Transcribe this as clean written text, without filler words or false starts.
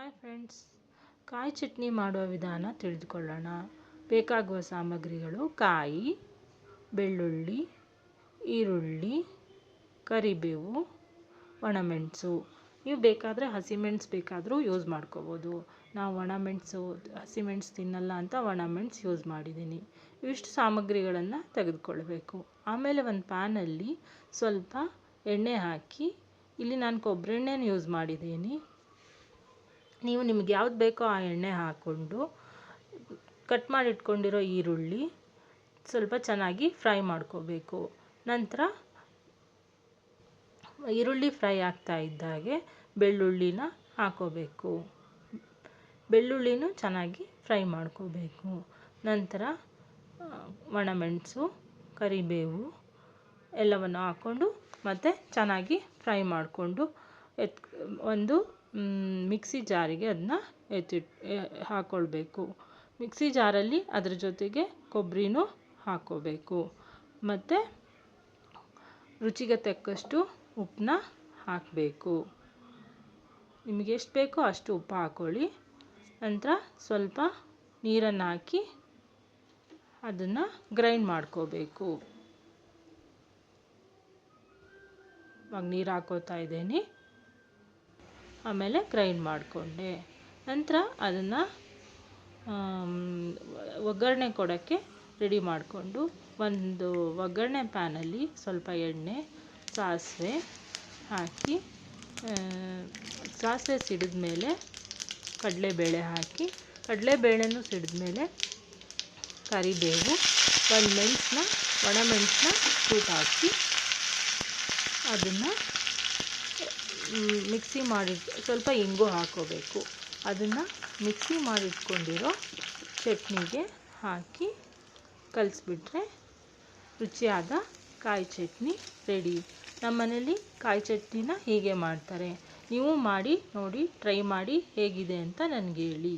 Hi friends, ಕಾಯಿ ಚಟ್ನಿ ಮಾಡುವ ವಿಧಾನ ತಿಳಿದುಕೊಳ್ಳೋಣ. ಬೇಕಾಗುವ ಸಾಮಗ್ರಿಗಳು: ಕಾಯಿ, ಬೆಳ್ಳುಳ್ಳಿ, ಈರುಳ್ಳಿ, ಕರಿಬೇವು, ಒಣಮೆಣಸು. ನೀವು ಬೇಕಾದರೆ ಹಸಿಮೆಣಸು ಬೇಕಾದರೂ ಯೂಸ್ ಮಾಡ್ಕೋಬೋದು. ನಾವು ಒಣಮೆಣಸು ಹಸಿಮೆಣಸು ತಿನ್ನಲ್ಲ ಅಂತ ಒಣಮೆಣಸು ಯೂಸ್ ಮಾಡಿದ್ದೀನಿ. ಇವಿಷ್ಟು ಸಾಮಗ್ರಿಗಳನ್ನು ತೆಗೆದುಕೊಳ್ಬೇಕು. ಆಮೇಲೆ ಒಂದು ಪ್ಯಾನಲ್ಲಿ ಸ್ವಲ್ಪ ಎಣ್ಣೆ ಹಾಕಿ, ಇಲ್ಲಿ ನಾನು ಕೊಬ್ಬರಿ ಎಣ್ಣೆನ ಯೂಸ್ ಮಾಡಿದ್ದೀನಿ. ನೀವು ನಿಮ್ಗೆ ಯಾವ್ದು ಬೇಕೋ ಆ ಎಣ್ಣೆ ಹಾಕ್ಕೊಂಡು ಕಟ್ ಮಾಡಿ ಇಟ್ಕೊಂಡಿರೋ ಈರುಳ್ಳಿ ಸ್ವಲ್ಪ ಚೆನ್ನಾಗಿ ಫ್ರೈ ಮಾಡ್ಕೋಬೇಕು. ನಂತರ ಈರುಳ್ಳಿ ಫ್ರೈ ಆಗ್ತಾ ಇದ್ದಾಗೆ ಬೆಳ್ಳುಳ್ಳಿನ ಹಾಕೋಬೇಕು. ಬೆಳ್ಳುಳ್ಳಿನೂ ಚೆನ್ನಾಗಿ ಫ್ರೈ ಮಾಡ್ಕೋಬೇಕು. ನಂತರ ಒಣಮೆಣಸು, ಕರಿಬೇವು ಎಲ್ಲವನ್ನು ಹಾಕ್ಕೊಂಡು ಮತ್ತೆ ಚೆನ್ನಾಗಿ ಫ್ರೈ ಮಾಡಿಕೊಂಡು ಒಂದು ಮಿಕ್ಸಿ ಜಾರಿಗೆ ಅದನ್ನ ಹಾಕ್ಕೊಳ್ಬೇಕು. ಮಿಕ್ಸಿ ಜಾರಲ್ಲಿ ಅದ್ರ ಜೊತೆಗೆ ಕೊಬ್ಬರಿನೂ ಹಾಕ್ಕೋಬೇಕು. ಮತ್ತು ರುಚಿಗೆ ತಕ್ಕಷ್ಟು ಉಪ್ಪನ್ನ ಹಾಕಬೇಕು. ನಿಮಗೆ ಎಷ್ಟು ಬೇಕೋ ಅಷ್ಟು ಉಪ್ಪು ಹಾಕ್ಕೊಳ್ಳಿ. ನಂತರ ಸ್ವಲ್ಪ ನೀರನ್ನು ಹಾಕಿ ಅದನ್ನು ಗ್ರೈಂಡ್ ಮಾಡ್ಕೋಬೇಕು. ಇವಾಗ ನೀರು ಹಾಕೋತಾ ಇದ್ದೀನಿ. ಆಮೇಲೆ ಗ್ರೈಂಡ್ ಮಾಡಿಕೊಂಡೆ. ನಂತರ ಅದನ್ನು ಒಗ್ಗರಣೆ ಕೊಡೋಕ್ಕೆ ರೆಡಿ ಮಾಡಿಕೊಂಡು ಒಂದು ಒಗ್ಗರಣೆ ಪ್ಯಾನಲ್ಲಿ ಸ್ವಲ್ಪ ಎಣ್ಣೆ, ಸಾಸಿವೆ ಹಾಕಿ, ಸಾಸಿವೆ ಸಿಡಿದ ಮೇಲೆ ಕಡಲೆಬೇಳೆ ಹಾಕಿ, ಕಡಲೆಬೇಳೆನೂ ಸಿಡಿದ ಮೇಲೆ ಕರಿಬೇವು, ಒಂದು ಒಣಮೆಣಸನ್ನ ಕೂಟ್ ಹಾಕಿ ಅದನ್ನು ಮಿಕ್ಸಿ ಮಾಡಿ ಸ್ವಲ್ಪ ಇಂಗು ಹಾಕೋಬೇಕು. ಅದನ್ನು ಮಿಕ್ಸಿ ಮಾಡಿಟ್ಕೊಂಡಿರೋ ಚಟ್ನಿಗೆ ಹಾಕಿ ಕಲಿಸ್ಬಿಟ್ರೆ ರುಚಿಯಾದ ಕಾಯಿ ಚಟ್ನಿ ರೆಡಿ. ನಮ್ಮ ಮನೇಲಿ ಕಾಯಿ ಚಟ್ನಿನ ಹೀಗೆ ಮಾಡ್ತಾರೆ. ನೀವು ಮಾಡಿ ನೋಡಿ, ಟ್ರೈ ಮಾಡಿ ಹೇಗಿದೆ ಅಂತ ನನಗೆ ಹೇಳಿ.